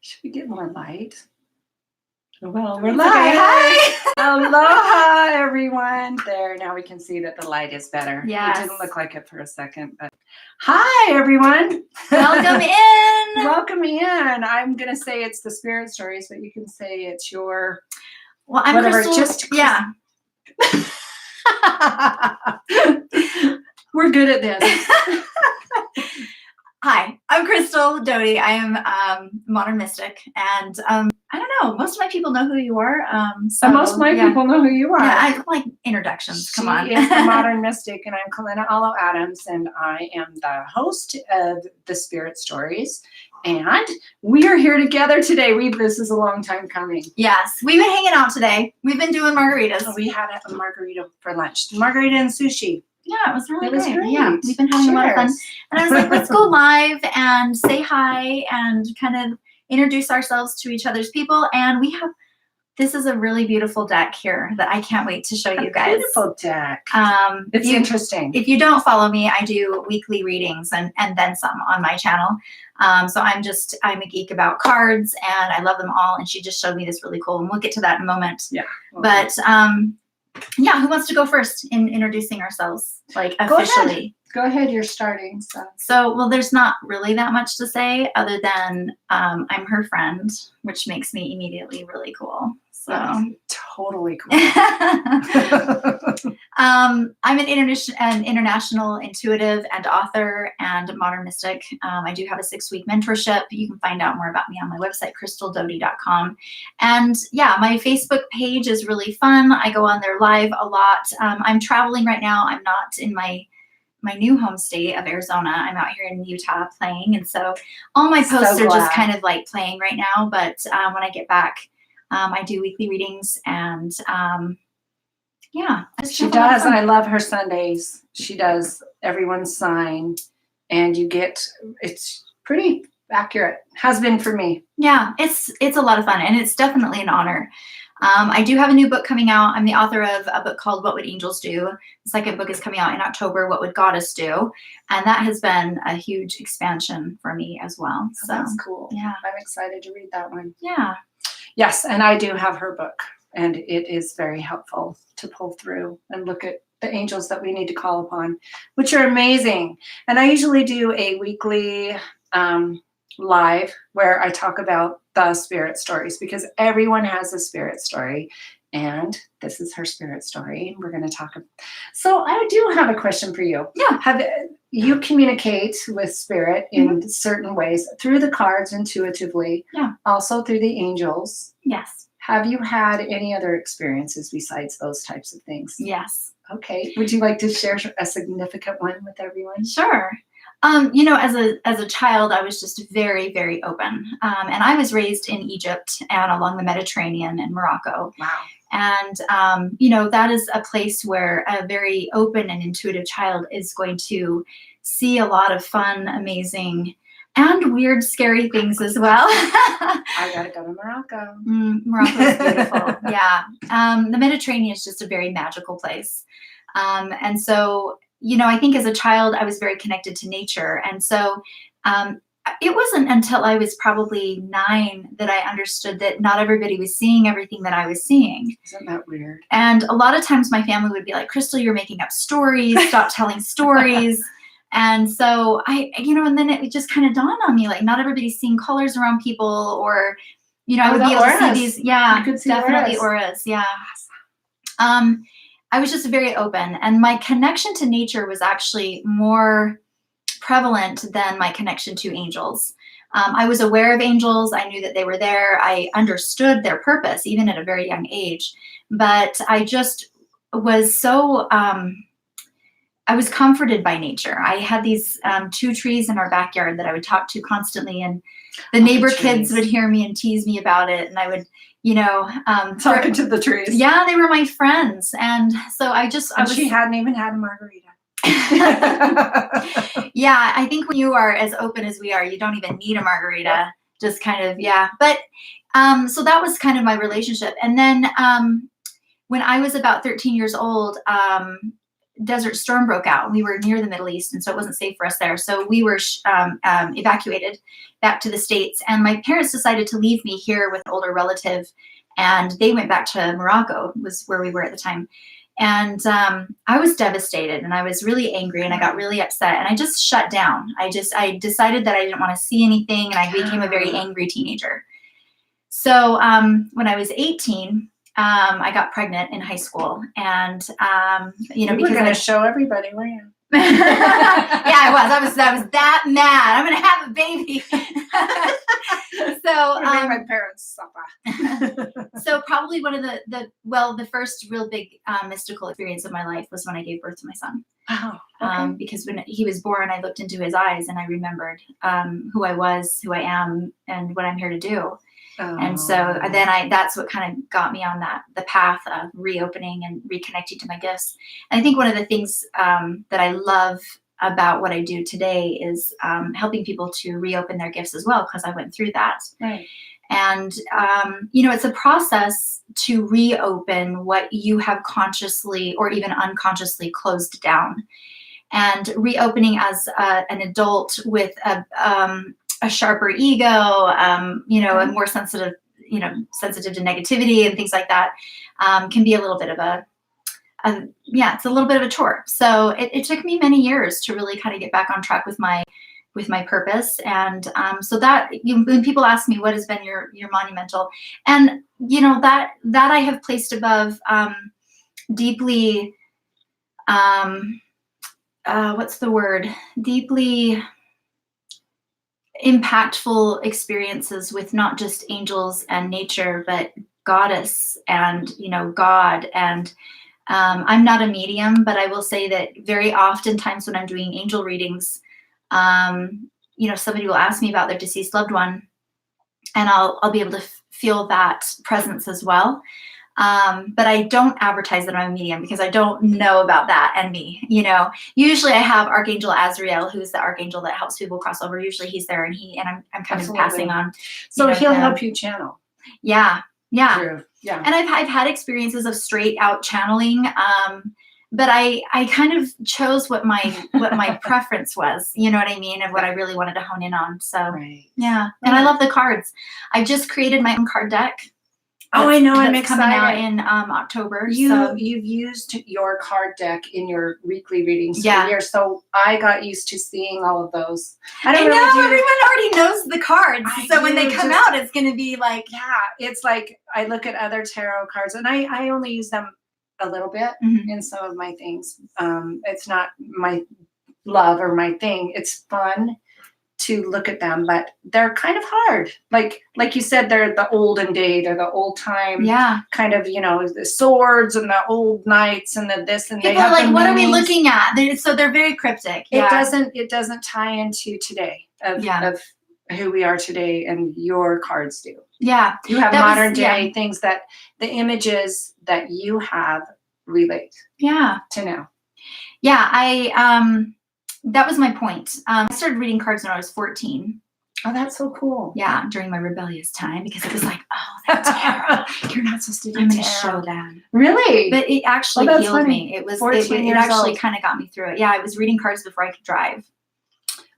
Should we get more light? Well, we're It's live. okay. Hi. Aloha, everyone. There, now we can see that the light is better. Yes. It didn't look like it for a second, but hi, everyone. Welcome in. Welcome in. I'm going to say it's the spirit stories, but you can say it's your Well, I'm whatever. Crystal. Yeah. We're good at this. Hi, I'm Crystal Doty. I am modern mystic, and I don't know. Most of my people know who you are. So most of my people know who you are. Yeah, I like introductions. Come on. She is the modern mystic, and I'm Kalena'alo Adams, and I am the host of the Spirit Stories. And we are here together today. This is a long time coming. Yes, we've been hanging out today. We've been doing margaritas. We had a margarita for lunch. Margarita and sushi. Yeah, it was really great. Yeah, we've been having a lot of fun. And I was like, let's go live and say hi and kind of introduce ourselves to each other's people. And this is a really beautiful deck here that I can't wait to show you guys. Beautiful deck. It's interesting. If you don't follow me, I do weekly readings and then some on my channel. So I'm a geek about cards and I love them all. And she just showed me this really cool, and we'll get to that in a moment. Yeah. But yeah, who wants to go first in introducing ourselves, like officially? Go ahead, you're starting. So, well, there's not really that much to say other than I'm her friend, which makes me immediately really cool. So totally cool. I'm an international intuitive and author and modern mystic. I do have a 6-week mentorship. You can find out more about me on my website, crystaldoty.com. And yeah, my Facebook page is really fun. I go on there live a lot. I'm traveling right now. I'm not in my new home state of Arizona. I'm out here in Utah playing. And so all my posts are just kind of like playing right now. But when I get back, I do weekly readings and yeah. She does. I love her Sundays. She does everyone's sign and it's pretty accurate. Has been for me. Yeah, it's a lot of fun and it's definitely an honor. I do have a new book coming out. I'm the author of a book called What Would Angels Do? The second book is coming out in October, What Would Goddess Do? And that has been a huge expansion for me as well. So that's cool. Yeah. I'm excited to read that one. Yeah. Yes, and I do have her book, and it is very helpful to pull through and look at the angels that we need to call upon, which are amazing. And I usually do a weekly live where I talk about the spirit stories because everyone has a spirit story, and this is her spirit story. We're going to talk. So I do have a question for you. Yeah. You communicate with spirit in certain ways through the cards intuitively. Yeah. Also through the angels. Yes. Have you had any other experiences besides those types of things? Yes. Okay. Would you like to share a significant one with everyone? Sure. You know, as a child, I was just very, very open. And I was raised in Egypt and along the Mediterranean and Morocco. Wow. And, you know, that is a place where a very open and intuitive child is going to see a lot of fun, amazing, and weird, scary things as well. I got to go to Morocco. Morocco is beautiful. Yeah. The Mediterranean is just a very magical place. And so, you know, I think as a child, I was very connected to nature. And so it wasn't until I was probably 9 that I understood that not everybody was seeing everything that I was seeing. Isn't that weird? And a lot of times my family would be like, Crystal, you're making up stories. Stop telling stories. And so and then it just kind of dawned on me, like, not everybody's seeing colors around people or, you know, I would be able to see these. Yeah, you could see definitely auras. Yeah. I was just very open, and my connection to nature was actually more prevalent than my connection to angels. I was aware of angels. I knew that they were there. I understood their purpose, even at a very young age. But I just was so, I was comforted by nature. I had these 2 trees in our backyard that I would talk to constantly, and the neighbor kids would hear me and tease me about it. And I would, you know, talking to the trees. Yeah, they were my friends. And so she hadn't even had a margarita. Yeah, I think when you are as open as we are, you don't even need a margarita. Just kind of, yeah. But so that was kind of my relationship. And then when I was about 13 years old, Desert Storm broke out. We were near the Middle East, and so it wasn't safe for us there. So we were evacuated back to the States, and my parents decided to leave me here with an older relative, and they went back to Morocco, was where we were at the time. And I was devastated, and I was really angry, and I got really upset, and I just shut down. I decided that I didn't want to see anything, and I became a very angry teenager. So when I was 18, I got pregnant in high school, and you know, because we're going to show everybody, weren't you? Yeah, I was that mad. I'm going to have a baby. So my parents suffer. So probably one of the first real big mystical experience of my life was when I gave birth to my son. Oh, okay. Because when he was born, I looked into his eyes and I remembered who I was, who I am, and what I'm here to do. Oh. And so then that's what kind of got me on the path of reopening and reconnecting to my gifts. And I think one of the things that I love about what I do today is helping people to reopen their gifts as well, because I went through that. Right. And, you know, it's a process to reopen what you have consciously or even unconsciously closed down. And reopening as an adult with a sharper ego, you know, a more sensitive, sensitive to negativity and things like that, can be a little bit of it's a little bit of a chore. So it took me many years to really kind of get back on track with my purpose. And so that when people ask me what has been your monumental, and you know, that I have placed above deeply, what's the word? Deeply impactful experiences with not just angels and nature, but goddess and, you know, God. And I'm not a medium, but I will say that very oftentimes when I'm doing angel readings, you know, somebody will ask me about their deceased loved one, and I'll be able to feel that presence as well. But I don't advertise that I'm a medium because I don't know about that and me, you know. Usually I have Archangel Azrael, who's the archangel that helps people cross over. Usually he's there, and I'm kind of passing on. So he'll help you channel. Yeah. Yeah. True. Yeah. And I've had experiences of straight out channeling. But I kind of chose what my preference was, you know what I mean, and what I really wanted to hone in on. So right. Yeah. And I love the cards. I just created my own card deck. Oh, I know. I'm excited. Coming out in October. You've used your card deck in your weekly readings for years, so I got used to seeing all of those. I know everyone already knows the cards, so when they come out, it's going to be like, it's like I look at other tarot cards, and I only use them a little bit in some of my things. It's not my love or my thing. It's fun to look at them, but they're kind of hard. Like you said, they're the olden day, they're the old time kind of, you know, the swords and the old knights and the this and people are like, what are we looking at? So they're very cryptic. It doesn't tie into today of who we are today, and your cards do. Yeah. You have modern day things that the images that you have relate to now. Yeah, that was my point. I started reading cards when I was 14. Oh, that's so cool. Yeah, during my rebellious time, because it was like, oh, that's tarot. You're not supposed to do I'm going to tarot. show them. Really? But it actually healed me. It was it actually kind of got me through it. Yeah, I was reading cards before I could drive.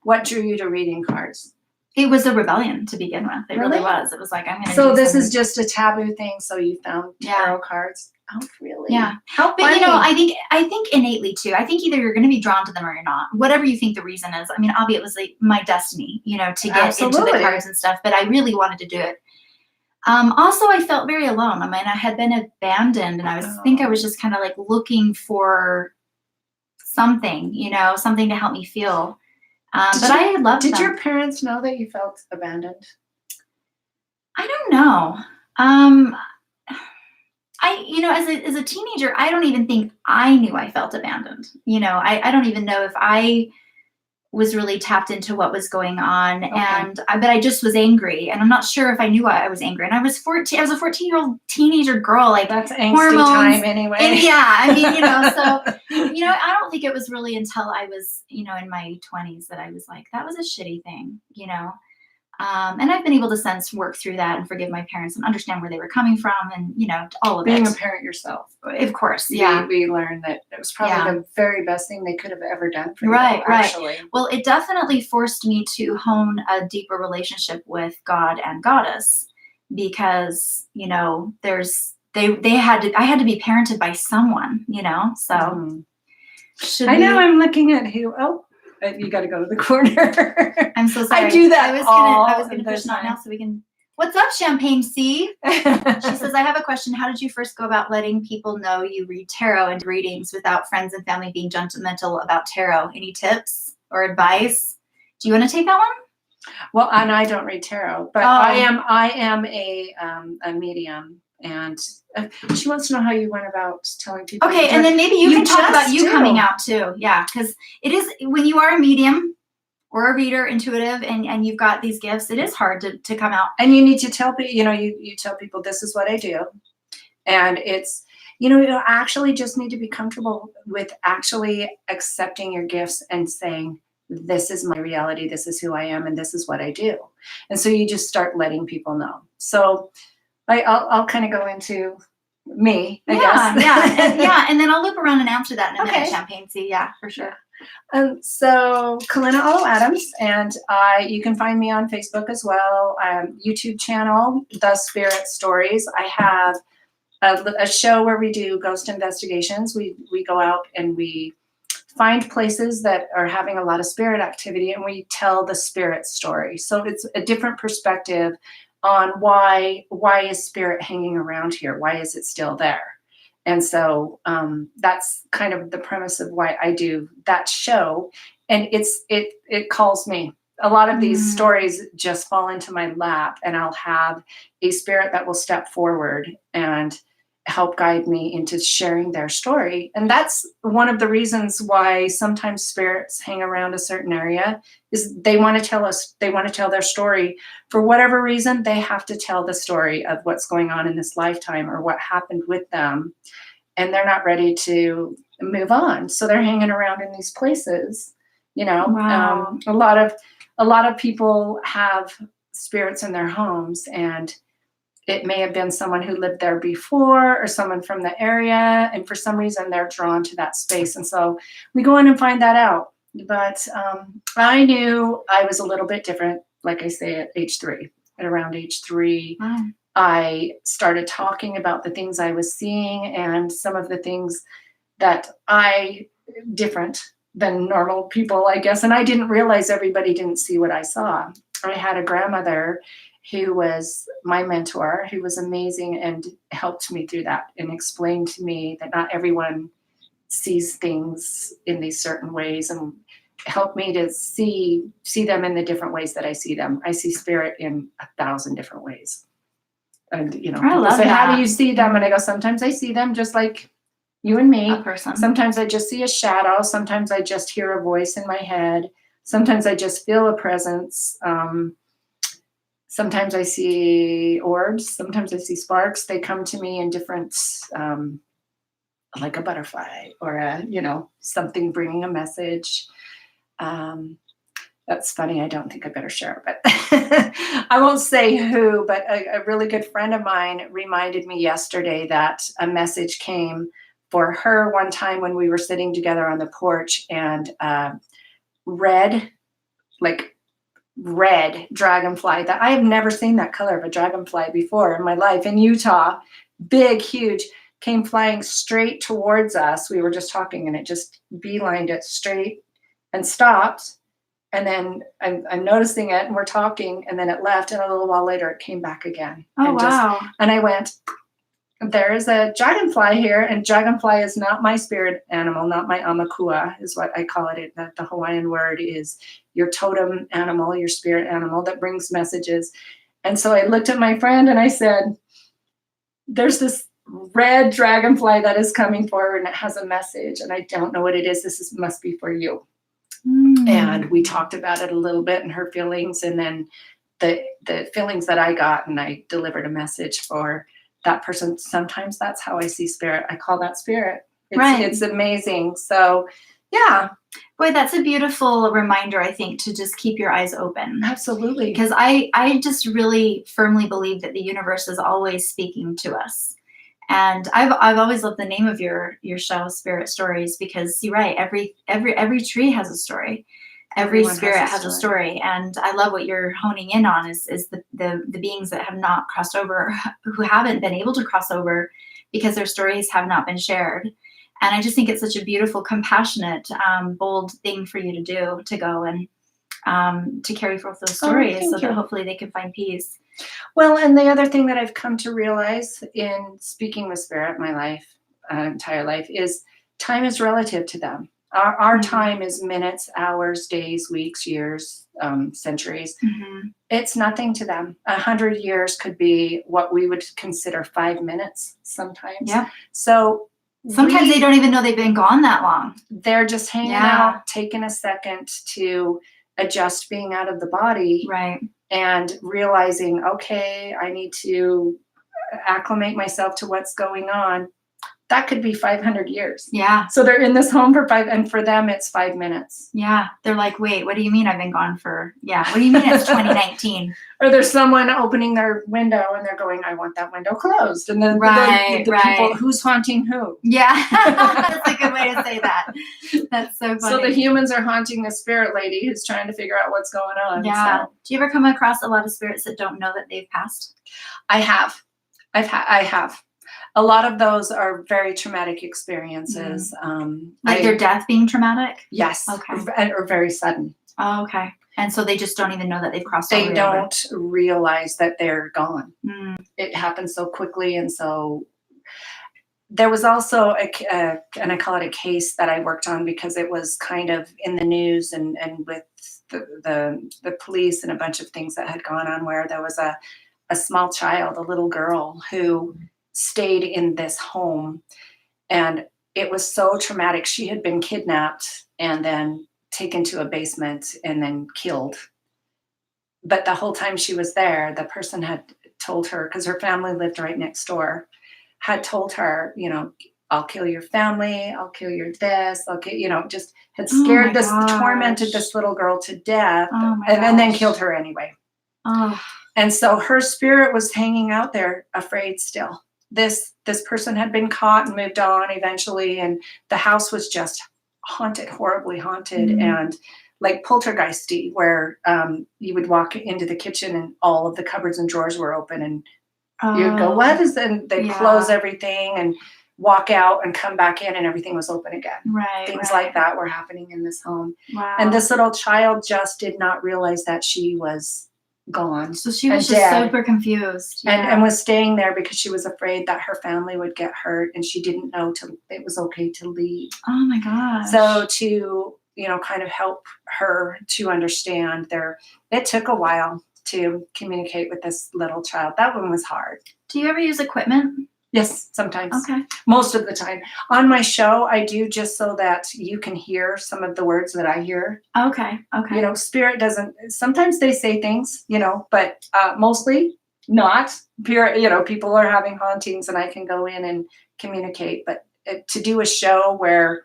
What drew you to reading cards? It was a rebellion to begin with. It really was. It was like, I'm going to So this is just a taboo thing, so you found tarot cards? Oh, really? Yeah. But you know, I think innately too. I think either you're going to be drawn to them or you're not. Whatever you think the reason is. I mean, obviously it was like my destiny, you know, to get into the cards and stuff, but I really wanted to do it. Also, I felt very alone. I mean, I had been abandoned, and I think I was just kind of like looking for something, you know, something to help me feel. But I loved them. Did your parents know that you felt abandoned? I don't know. You know, as a teenager, I don't even think I knew I felt abandoned. You know, I don't even know if I was really tapped into what was going on. But I just was angry, and I'm not sure if I knew why I was angry. And I was 14. I was a 14-year-old teenager girl. Like, that's angsty hormones, time anyway. And I mean, you know, so, you know, I don't think it was really until I was, you know, in my 20s that I was like, that was a shitty thing, you know. And I've been able to since work through that and forgive my parents and understand where they were coming from and, all of Being it. a parent yourself. Of course, yeah. We learned that it was probably the very best thing they could have ever done for you, Right. actually. Well, it definitely forced me to hone a deeper relationship with God and Goddess because, I had to be parented by someone, so. Mhm. Should I know we- I'm looking at who. Oh, you got to go to the corner. I'm so sorry. I do that I was all gonna the push not time. now so we can. What's up, Champagne C? She says, I have a question. How did you first go about letting people know you read tarot and readings without friends and family being judgmental about tarot? Any tips or advice? Do you want to take that one? Well, and I don't read tarot, but I am a medium, and she wants to know how you went about telling people. Okay, and then maybe you can talk about you do. coming out too. Yeah, because it is when you are a medium or a reader, intuitive, and you've got these gifts, it is hard to come out. And you need to tell people, you tell people this is what I do. And it's, you actually just need to be comfortable with actually accepting your gifts and saying, this is my reality, this is who I am, and this is what I do. And so you just start letting people know. So I'll kind of go into me, I guess. And then I'll loop around and answer that in a minute, Okay. Champagne C. Yeah, for sure. So Kalena'alo Adams, and you can find me on Facebook as well. YouTube channel, The Spirit Stories. I have a show where we do ghost investigations. We go out and we find places that are having a lot of spirit activity, and we tell the spirit story. So it's a different perspective on why is spirit hanging around here? Why is it still there? And so that's kind of the premise of why I do that show. And it calls me. A lot of these stories just fall into my lap, and I'll have a spirit that will step forward and help guide me into sharing their story. And that's one of the reasons why sometimes spirits hang around a certain area, is they want to tell their story. For whatever reason, they have to tell the story of what's going on in this lifetime or what happened with them. And they're not ready to move on. So they're hanging around in these places, Wow. A lot of people have spirits in their homes, and it may have been someone who lived there before or someone from the area. And for some reason, they're drawn to that space. And so we go in and find that out. But I knew I was a little bit different, like I say, at age 3. At around age 3, Wow. I started talking about the things I was seeing and some of the things that different than normal people, I guess. And I didn't realize everybody didn't see what I saw. I had a grandmother who was my mentor, who was amazing and helped me through that and explained to me that not everyone sees things in these certain ways, and helped me to see them in the different ways that I see them. I see spirit in 1,000 different ways. And, I love say, how that. do you see them? And I go, sometimes I see them just like you and me. A person. Sometimes I just see a shadow. Sometimes I just hear a voice in my head. Sometimes I just feel a presence. Sometimes I see orbs. Sometimes I see sparks. They come to me in different, like a butterfly or something bringing a message. That's funny. I don't think I better share it, but I won't say who, but a really good friend of mine reminded me yesterday that a message came for her one time when we were sitting together on the porch, and red dragonfly that I have never seen that color of a dragonfly before in my life in Utah, big, huge, came flying straight towards us. We were just talking, and it just beelined it straight and stopped. And then I'm noticing it, and we're talking, and then it left, and a little while later it came back again. Oh, wow. And I went, there is a dragonfly here, and dragonfly is not my spirit animal, not my amakua is what I call it. The Hawaiian word is your totem animal, your spirit animal that brings messages. And so I looked at my friend and I said, there's this red dragonfly that is coming forward, and it has a message, and I don't know what it is. Must be for you. And we talked about it a little bit and her feelings, and then the feelings that I got, and I delivered a message for that person. Sometimes that's how I see spirit. I call that spirit. It's amazing. So Yeah, Boy, that's a beautiful reminder, I think, to just keep your eyes open. absolutely. Because I just really firmly believe that the universe is always speaking to us. And I've always loved the name of your show, Spirit Stories, because you're right. Every tree has a story. Every Everyone spirit has a story. And I love what you're honing in on is the beings that have not crossed over, who haven't been able to cross over because their stories have not been shared. And I just think it's such a beautiful, compassionate, bold thing for you to do, to go and to carry forth those stories so that hopefully they can find peace. Well, and the other thing that I've come to realize in speaking with spirit my life, entire life, is time is relative to them. Our time is minutes, hours, days, weeks, years, centuries. Mm-hmm. It's nothing to them. 100 years could be what we would consider 5 minutes sometimes. Yeah. So sometimes they don't even know they've been gone that long. They're just hanging out, taking a second to adjust being out of the body. Right. And realizing, okay, I need to acclimate myself to what's going on. That could be 500 years. Yeah. So they're in this home for and for them, it's 5 minutes. Yeah. They're like, wait, what do you mean I've been gone for, what do you mean it's 2019? Or there's someone opening their window and they're going, I want that window closed. And then the people, who's haunting who? Yeah. That's a good way to say that. That's so funny. So the humans are haunting the spirit lady who's trying to figure out what's going on. Yeah. So. Do you ever come across a lot of spirits that don't know that they've passed? I have. I have. A lot of those are very traumatic experiences. Like their death being traumatic? Yes. Okay. Or very sudden. Oh, okay. And so they just don't even know that they've crossed over. They don't realize that they're gone. Mm. It happens so quickly. And so there was also and I call it a case that I worked on because it was kind of in the news and with the police and a bunch of things that had gone on, where there was a small child, a little girl who stayed in this home, and it was so traumatic. She had been kidnapped and then taken to a basement and then killed. But the whole time she was there, the person had told her, because her family lived right next door, had told her, I'll kill your family, I'll kill your this, just had scared tormented this little girl to death, and then killed her anyway. Oh. And so her spirit was hanging out there, afraid still. This person had been caught and moved on eventually, and the house was just haunted, horribly haunted, and like poltergeisty, where you would walk into the kitchen and all of the cupboards and drawers were open, and you'd go, what is that? And they'd close everything and walk out and come back in, and everything was open again. Right. Things like that were happening in this home. Wow. And this little child just did not realize that she was gone. So she was just super confused. And was staying there because she was afraid that her family would get hurt, and she didn't know it was okay to leave. Oh my gosh. So to, kind of help her to understand it took a while to communicate with this little child. That one was hard. Do you ever use equipment? Yes, sometimes. Okay. Most of the time. On my show, I do, just so that you can hear some of the words that I hear. Okay. Spirit doesn't, sometimes they say things, but mostly not. People are having hauntings and I can go in and communicate. But to do a show where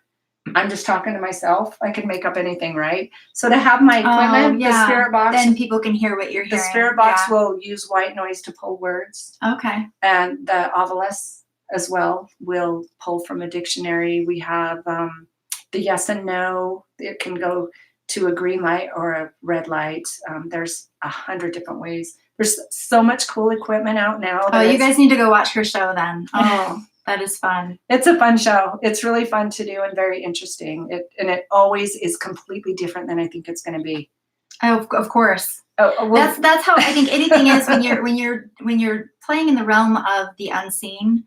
I'm just talking to myself, I can make up anything, right? So to have my equipment, the spirit box. Then people can hear what you're hearing. The spirit box will use white noise to pull words. Okay. And the ovilus as well will pull from a dictionary. We have the yes and no. It can go to a green light or a red light. There's 100 different ways. There's so much cool equipment out now. Oh, you guys need to go watch her show then. Oh. That is fun. It's a fun show. It's really fun to do and very interesting. It always is completely different than I think it's going to be. Oh, of course. Oh, well, that's how I think anything is when you're playing in the realm of the unseen.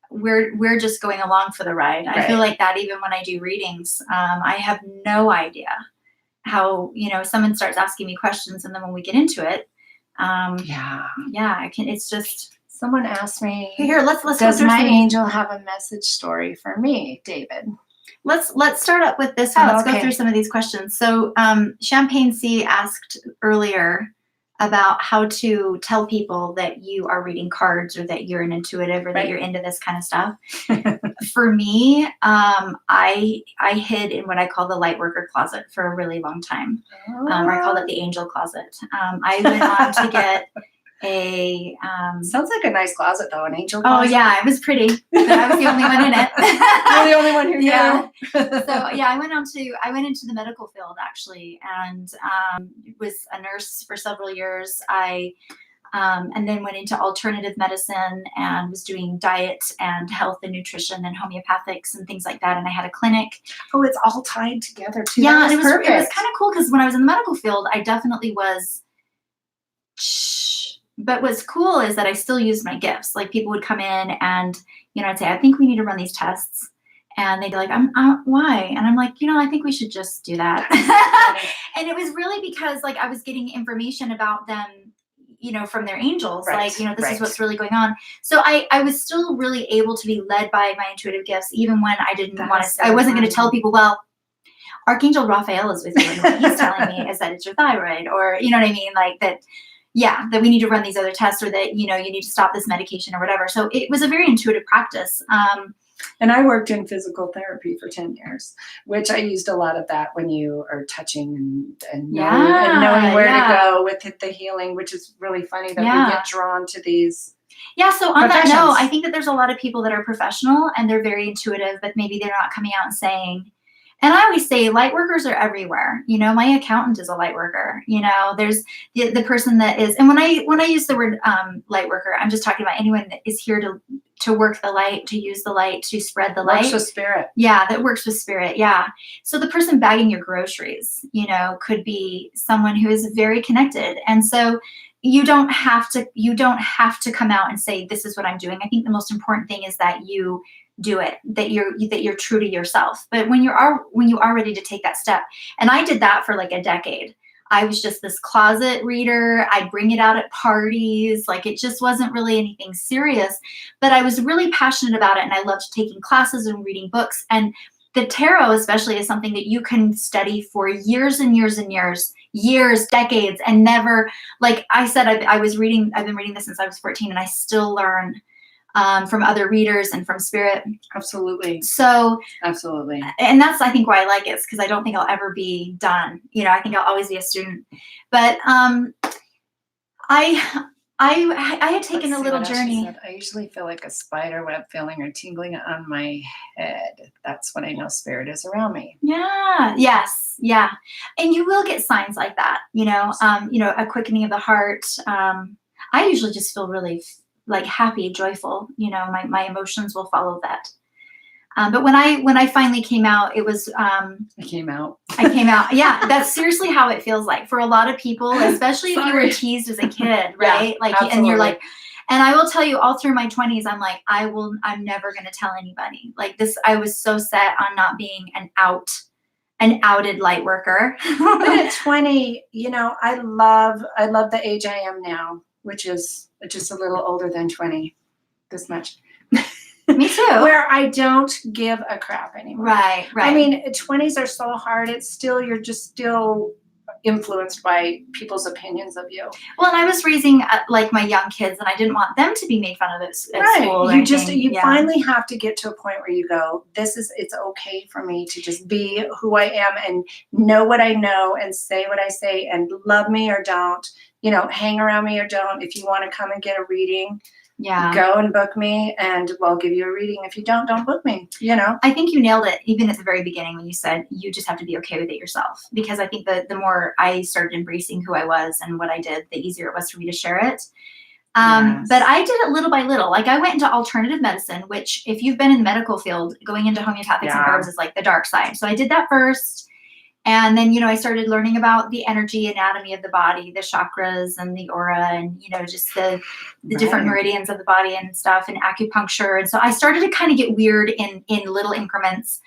We're just going along for the ride. I feel like that even when I do readings, I have no idea how someone starts asking me questions, and then when we get into it, I can. It's just. Someone asked me, here, let's does my angel have a message story for me, David? Let's start up with this one. Let's go through some of these questions. So Champagne C asked earlier about how to tell people that you are reading cards or that you're an intuitive or that you're into this kind of stuff. For me, I hid in what I call the light worker closet for a really long time. I called it the angel closet. I went on to get a sounds like a nice closet though, an angel oh closet. yeah, it was pretty, but I was the only one in it. You're the only one who knew. Yeah. So yeah, I went into the medical field actually, and was a nurse for several years. And then went into alternative medicine and was doing diet and health and nutrition and homeopathics and things like that. And I had a clinic. Oh, it's all tied together too. Yeah, it was kind of cool because when I was in the medical field, I definitely was. But what's cool is that I still used my gifts. Like people would come in and, I'd say, I think we need to run these tests. And they'd be like, why? And I'm like, I think we should just do that. And it was really because like I was getting information about them, from their angels, right, like, this is what's really going on. So I was still really able to be led by my intuitive gifts, even when I didn't want to, I wasn't going to tell people, well, Archangel Raphael is with you. And what he's telling me is that it's your thyroid, or, you know what I mean? Like that. Yeah, that we need to run these other tests, or that, you need to stop this medication or whatever. So it was a very intuitive practice. And I worked in physical therapy for 10 years, which I used a lot of that when you are touching and knowing where to go with the healing, which is really funny that we get drawn to these. Yeah, so on that note, I think that there's a lot of people that are professional and they're very intuitive, but maybe they're not coming out and saying. And I always say light workers are everywhere. My accountant is a light worker. There's the person that is, and when I use the word light worker, I'm just talking about anyone that is here to work the light, to use the light, to spread the light. Works with spirit. Yeah, that works with spirit. Yeah. So the person bagging your groceries, could be someone who is very connected. And so you don't have to come out and say, this is what I'm doing. I think the most important thing is that you do it, that you're true to yourself. But when you are ready to take that step, and I did that for like a decade. I was just this closet reader. I'd bring it out at parties. Like it just wasn't really anything serious, but I was really passionate about it. And I loved taking classes and reading books. And the tarot especially is something that you can study for years and years and years, decades, and never, like I said, I've been reading this since I was 14, and I still learn from other readers and from spirit. Absolutely. So absolutely. And that's, I think, why I like it, because I don't think I'll ever be done. I think I'll always be a student. But I had taken a little journey. I usually feel like a spider web feeling or tingling on my head. That's when I know spirit is around me. Yeah. Yes. Yeah. And you will get signs like that. A quickening of the heart. I usually just feel really like happy, joyful. My emotions will follow that. But when I finally came out, it was I came out. Yeah, that's seriously how it feels like for a lot of people, especially if you were teased as a kid, right? Yeah, like, absolutely. And you're like, and I will tell you, all through my 20s, I'm like, I'm never going to tell anybody. Like this, I was so set on not being an outed light worker. But at 20, I love the age I am now, which is just a little older than 20, this much. Me too. Where I don't give a crap anymore. Right. I mean, 20s are so hard. You're just still influenced by people's opinions of you. Well, and I was raising like my young kids, and I didn't want them to be made fun of at school. You finally have to get to a point where you go, it's okay for me to just be who I am and know what I know and say what I say and love me or don't, hang around me or don't. If you want to come and get a reading, go and book me and we'll give you a reading. If you don't book me, I think you nailed it even at the very beginning when you said you just have to be okay with it yourself, because I think that the more I started embracing who I was and what I did, the easier it was for me to share it. Yes. But I did it little by little. Like I went into alternative medicine, which if you've been in the medical field, going into homeopathics and herbs is like the dark side. So I did that first. And then, I started learning about the energy anatomy of the body, the chakras and the aura and, just the different meridians of the body and stuff, and acupuncture. And so I started to kind of get weird in little increments.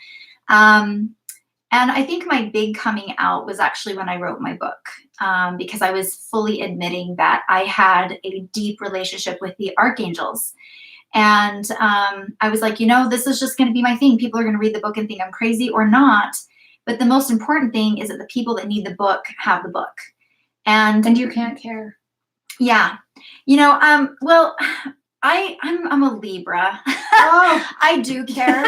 And I think my big coming out was actually when I wrote my book, because I was fully admitting that I had a deep relationship with the archangels. And I was like, this is just going to be my thing. People are going to read the book and think I'm crazy or not. But the most important thing is that the people that need the book have the book. And you can't care. Yeah. Well, I'm a Libra. Oh. I do care.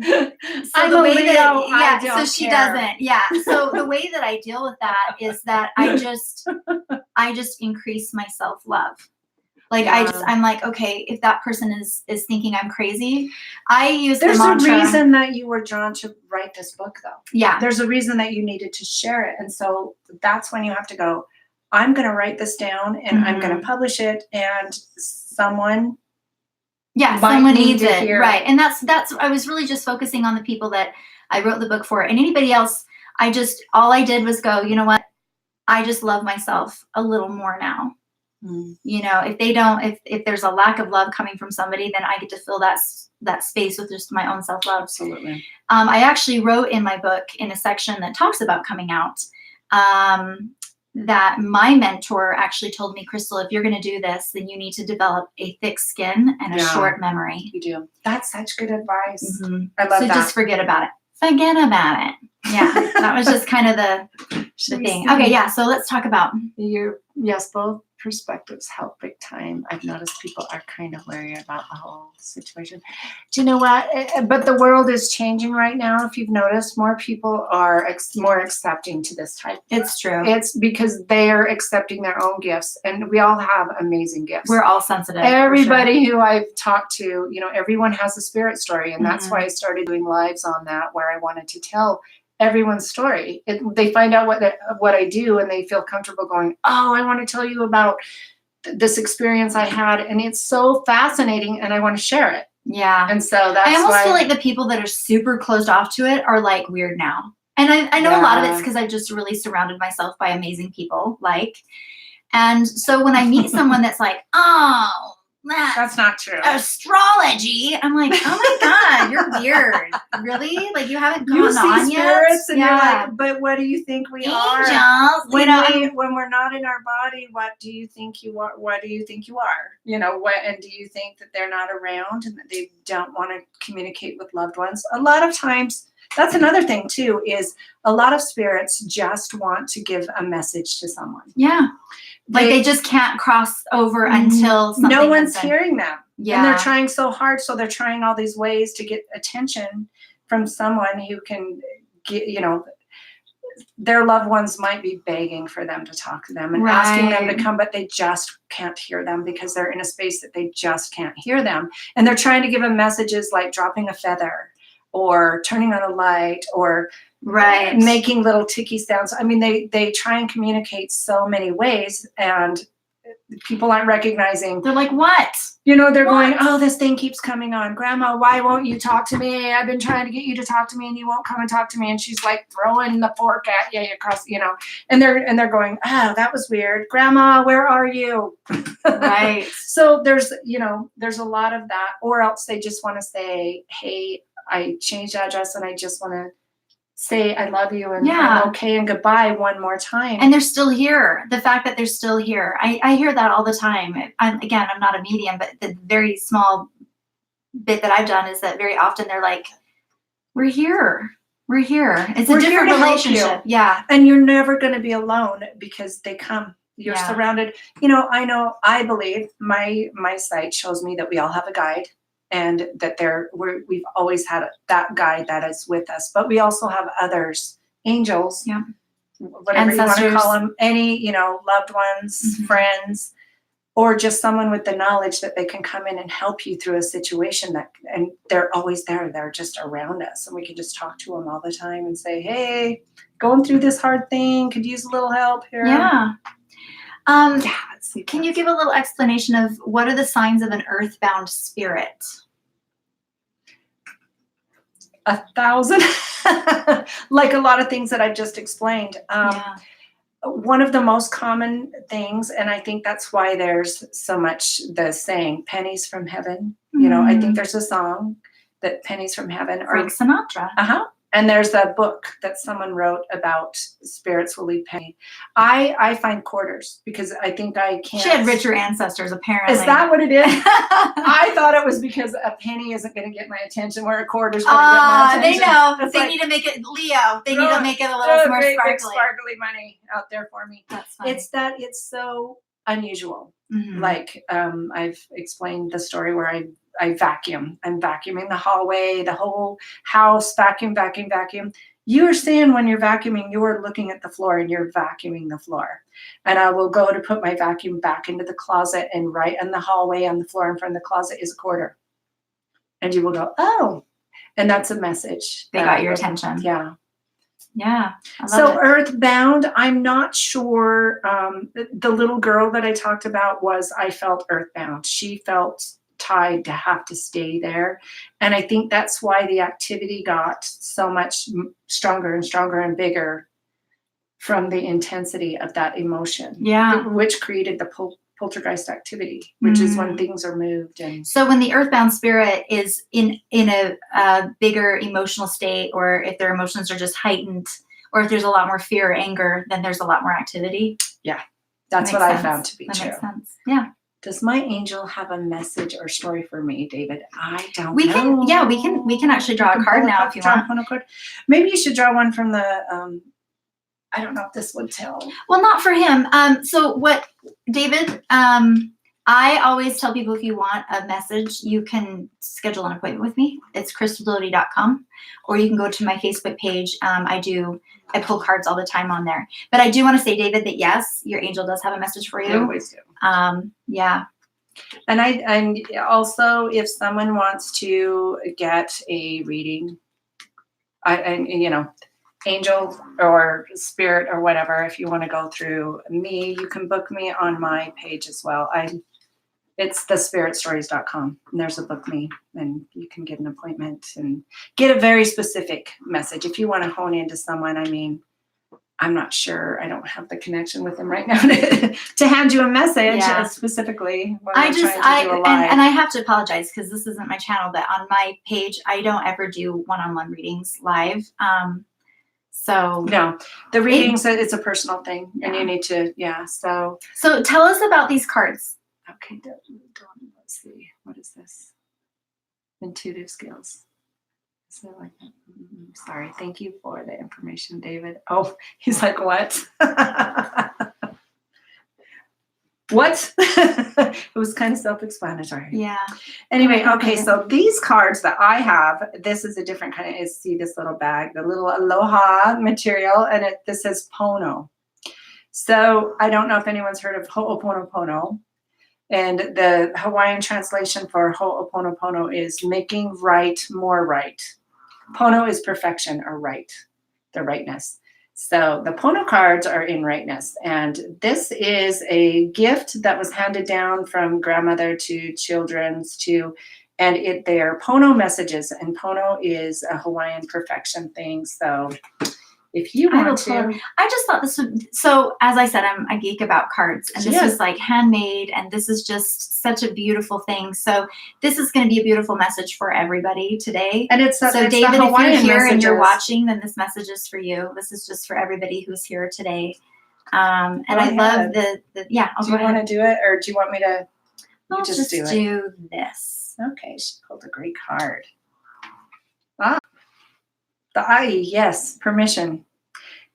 So I'm the a way Leo, that, I so don't she care. doesn't. Yeah. So the way that I deal with that is that I just increase my self-love. Like I'm like, okay, if that person is thinking I'm crazy, I use There's the mantra. a reason that you were drawn to write this book, though. Yeah. There's a reason that you needed to share it. And so that's when you have to go, I'm going to write this down and I'm going to publish it, and someone someone needs to it. hear. Right. And that's I was really just focusing on the people that I wrote the book for. And anybody else, all I did was go, you know what? I just love myself a little more now. You know, if there's a lack of love coming from somebody, then I get to fill that space with just my own self-love. Absolutely. I actually wrote in my book, in a section that talks about coming out, that my mentor actually told me, Crystal, if you're going to do this, then you need to develop a thick skin and a short memory. You do. That's such good advice. Mm-hmm. I love that. So just forget about it. Forget about it. Yeah. That was just kind of the thing. Okay. Yeah. So let's talk about yes, both perspectives help big time. I've noticed people are kind of wary about the whole situation. Do you know what? But the world is changing right now. If you've noticed, more people are more accepting to this type. It's true. It's because they are accepting their own gifts, and we all have amazing gifts. We're all sensitive. Everybody who I've talked to, you know, everyone has a spirit story, and that's why I started doing lives on that, where I wanted to tell everyone's story. They find out what I do, and they feel comfortable going, oh, I want to tell you about this experience I had, and it's so fascinating, and I want to share it. Yeah. And so that's I almost feel like the people that are super closed off to it are like weird now. And I know a lot of it's because I've just really surrounded myself by amazing people, and so when I meet someone that's like, oh, that's not true. Astrology. I'm like, oh my God, you're weird. Really? Like you haven't gone on yet? Spirits and you're like, but what do you think we are? Angels. When we're not in our body, what do you think you are? What do you think you are? You know, and do you think that they're not around and that they don't want to communicate with loved ones? A lot of times, that's another thing too, is a lot of spirits just want to give a message to someone. Yeah. They just can't cross over until something no one's hearing them. Yeah. And they're trying so hard. So they're trying all these ways to get attention from someone who can get, you know, their loved ones might be begging for them to talk to them and asking them to come, but they just can't hear them because they're in a space that they just can't hear them. And they're trying to give them messages like dropping a feather or turning on a light or making little ticky sounds. I mean, they try and communicate so many ways, and people aren't recognizing. They're like, what? You know, they're going, oh, this thing keeps coming on. Grandma, why won't you talk to me? I've been trying to get you to talk to me and you won't come and talk to me. And she's like throwing the fork at you across, you know, and they're going, oh, that was weird. Grandma, where are you? Right. So there's a lot of that, or else they just want to say, hey, I changed address and I just want to say I love you and I'm okay and goodbye one more time. And they're still here. The fact that they're still here. I hear that all the time. I'm not a medium, but the very small bit that I've done is that very often they're like, we're here. We're here. It's a different relationship. Yeah. And you're never going to be alone because they come. You're surrounded. You know, I believe my site shows me that we all have a guide. And that we've always had that guide that is with us, but we also have others, angels, whatever you want to call them, any loved ones, friends, or just someone with the knowledge that they can come in and help you through a situation and they're always there. They're just around us, and we can just talk to them all the time and say, "Hey, going through this hard thing, could use a little help here." Yeah. Can you give a little explanation of what are the signs of an earthbound spirit? 1,000, like a lot of things that I've just explained. One of the most common things, and I think that's why there's so much the saying, pennies from heaven. You know, I think there's a song that pennies from heaven. Frank Sinatra. And there's a book that someone wrote about spirits will leave penny. I find quarters because I think I can't. She had richer ancestors, apparently. Is that what it is? I thought it was because a penny isn't going to get my attention, where a quarter's going to get my attention. They know. They need to make it Leo. They need to make it a little more sparkly. Big sparkly money out there for me. That's funny. It's that it's so unusual. Like I've explained the story where I vacuum. I'm vacuuming the hallway, the whole house, vacuum, vacuum, vacuum. You're saying when you're vacuuming, you're looking at the floor and you're vacuuming the floor. And I will go to put my vacuum back into the closet, and right in the hallway on the floor in front of the closet is a quarter. And you will go, oh, and that's a message. They got your attention. Yeah. Yeah. So earthbound, I'm not sure. The little girl that I talked about I felt earthbound. She felt tied to have to stay there. And I think that's why the activity got so much stronger and stronger and bigger from the intensity of that emotion. Yeah. Which created the poltergeist activity, which is when things are moved. And so when the earthbound spirit is in a bigger emotional state, or if their emotions are just heightened, or if there's a lot more fear or anger, then there's a lot more activity. Yeah, that's what I found to be true. That makes sense. Yeah. Does my angel have a message or story for me, David? I don't know. We can actually draw a card now if you want. Maybe you should draw one from the I don't know if this would tell. Well, not for him. So what, David, I always tell people, if you want a message, you can schedule an appointment with me. It's crystaldoty.com, or you can go to my Facebook page. I pull cards all the time on there. But I do want to say, David, that yes, your angel does have a message for you. I always do. Yeah. And also, if someone wants to get a reading, angel or spirit or whatever, if you want to go through me, you can book me on my page as well. It's thespiritstories.com, and there's a book me, and you can get an appointment and get a very specific message. If you want to hone into someone, I'm not sure. I don't have the connection with them right now to hand you a message specifically. And I have to apologize because this isn't my channel, but on my page, I don't ever do one-on-one readings live. So no, the readings, it's a personal thing, and you need to, So tell us about these cards. Okay, let's see. What is this? Intuitive skills. Is that like that? Sorry. Thank you for the information, David. Oh, he's like, what? What? It was kind of self-explanatory. Yeah. Anyway, okay, so these cards that I have, this is a different kind of, see this little bag, the little aloha material, and this says Pono. So I don't know if anyone's heard of Ho'oponopono. And the Hawaiian translation for Ho'oponopono is making right more right. Pono is perfection or right, the rightness. So the Pono cards are in rightness. And this is a gift that was handed down from grandmother to children's and they are Pono messages. And Pono is a Hawaiian perfection thing. So if you want to. I just thought this would, so as I said, I'm a geek about cards, and this is like handmade, and this is just such a beautiful thing. So this is going to be a beautiful message for everybody today. And it's David, if you're here and you're watching, then this message is for you. This is just for everybody who's here today. And I love the do you want to do it, or do you want me to? I'll just do this. Okay, she pulled a great card. The Ai, yes, permission.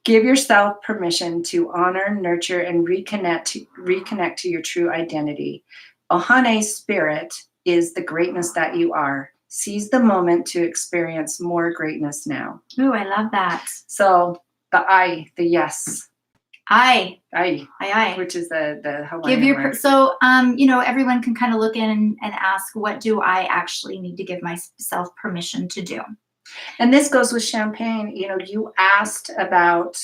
Give yourself permission to honor, nurture, and reconnect to your true identity. Ohane spirit is the greatness that you are. Seize the moment to experience more greatness now. Ooh, I love that. So the Ai, the yes. Ai, which is the Hawaiian word. So everyone can kind of look in and ask, what do I actually need to give myself permission to do? And this goes with champagne. You asked about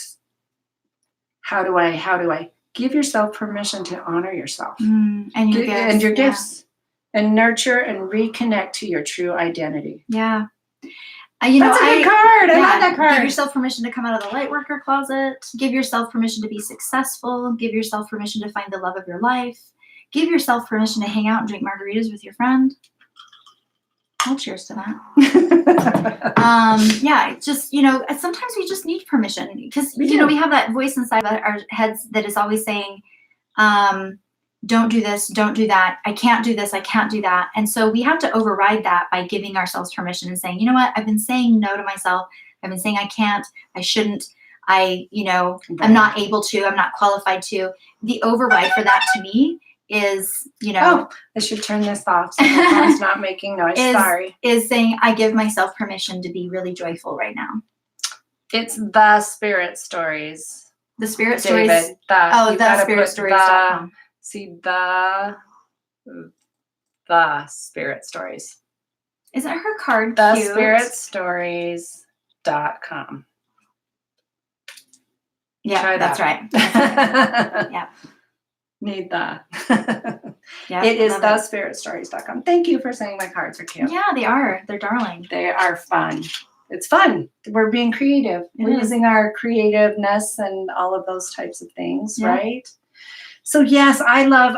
how do I give yourself permission to honor yourself and your gifts and nurture and reconnect to your true identity. Yeah. That's a good card. I love that card. Give yourself permission to come out of the light worker closet. Give yourself permission to be successful. Give yourself permission to find the love of your life. Give yourself permission to hang out and drink margaritas with your friend. Well, cheers to that. Sometimes we just need permission because, we have that voice inside our heads that is always saying, don't do this, don't do that. I can't do this, I can't do that. And so we have to override that by giving ourselves permission and saying, you know what, I've been saying no to myself. I've been saying I can't, I shouldn't, I'm not able to, I'm not qualified to. The override for that to me is, you know, Oh, I should turn this off so the phone's not making noise. Sorry. is saying, I give myself permission to be really joyful right now. It's the spirit stories. The spirit David, stories. Oh, the spiritstories.com. See the spirit stories. Isn't her card The cute? spiritstories.com. Yeah, Try that's that. right. Yeah. Need that. Yeah. It is love the spiritstories.com. Thank you for saying my cards are cute. Yeah, they are. They're darling. They are fun. It's fun. We're being creative. We're using our creativeness and all of those types of things, right? So yes, I love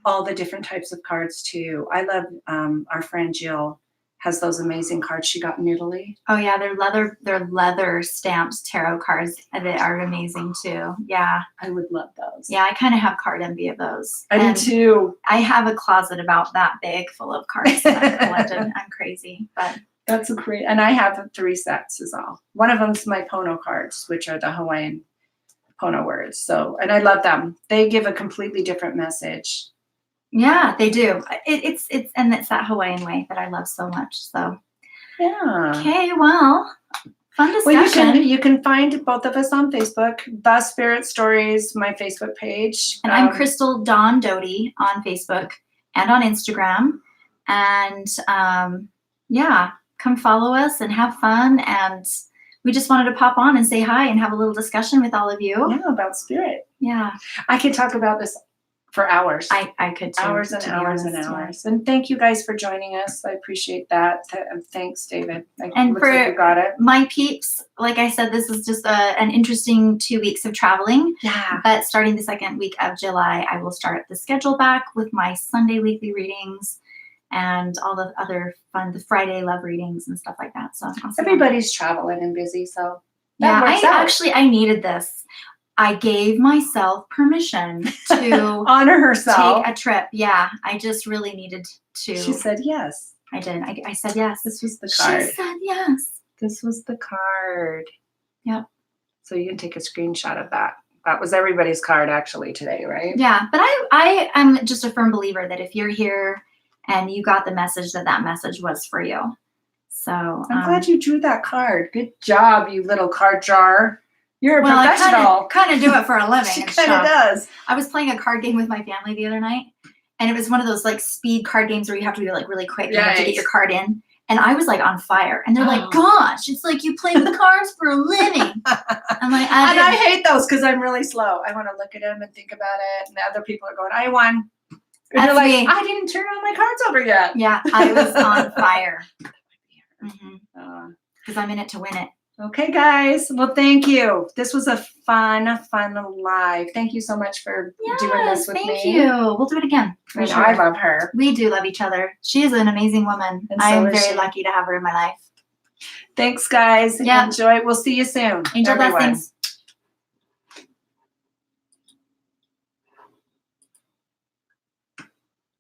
all the different types of cards too. I love our friend Jill has those amazing cards she got in Italy. Oh yeah, they're leather stamped tarot cards. They are amazing too. Yeah. I would love those. Yeah, I kind of have card envy of those. I do too. I have a closet about that big full of cards that I've collected. I'm crazy, but that's great. And I have 3 sets is all. One of them is my Pono cards, which are the Hawaiian Pono words. So, and I love them. They give a completely different message. Yeah, they do. It's that Hawaiian way that I love so much. So yeah. Okay, well, fun discussion. Well, you can find both of us on Facebook. The Spirit Stories, my Facebook page. And I'm Crystal Dawn Doty on Facebook and on Instagram. And yeah, come follow us and have fun. And we just wanted to pop on and say hi and have a little discussion with all of you. Yeah, about spirit. Yeah. I could talk about this for hours. I could too. Hours and hours and hours. And thank you guys for joining us. I appreciate that. Thanks, David. And looks like you got it. My peeps, like I said, this is just an interesting 2 weeks of traveling. Yeah. But starting the second week of July, I will start the schedule back with my Sunday weekly readings and all the other fun, the Friday love readings and stuff like that. So awesome. Everybody's traveling and busy, so that works out. I needed this. I gave myself permission to honor herself. Take a trip. Yeah, I just really needed to. She said yes. I did. I said yes. This was the card. She said yes. This was the card. Yep. So you can take a screenshot of that. That was everybody's card actually today, right? Yeah, but I am just a firm believer that if you're here and you got the message, that message was for you. So I'm glad you drew that card. Good job, you little card jar. You're a professional. I kind of do it for a living. She kind of does. I was playing a card game with my family the other night, and it was one of those like speed card games where you have to be like really quick. You have to get your card in. And I was like on fire. And they're like, gosh, it's like you play with cards for a living. I'm like, I hate those because I'm really slow. I want to look at them and think about it. And the other people are going, I won. And you're like, I didn't turn all my cards over yet. Yeah, I was on fire. Because I'm in it to win it. Okay, guys. Well, thank you. This was a fun live. Thank you so much for doing this with me. Thank you. We'll do it again. I love her. We do love each other. She is an amazing woman. And I am very lucky to have her in my life. Thanks, guys. Yeah. Enjoy. We'll see you soon. Angel blessings.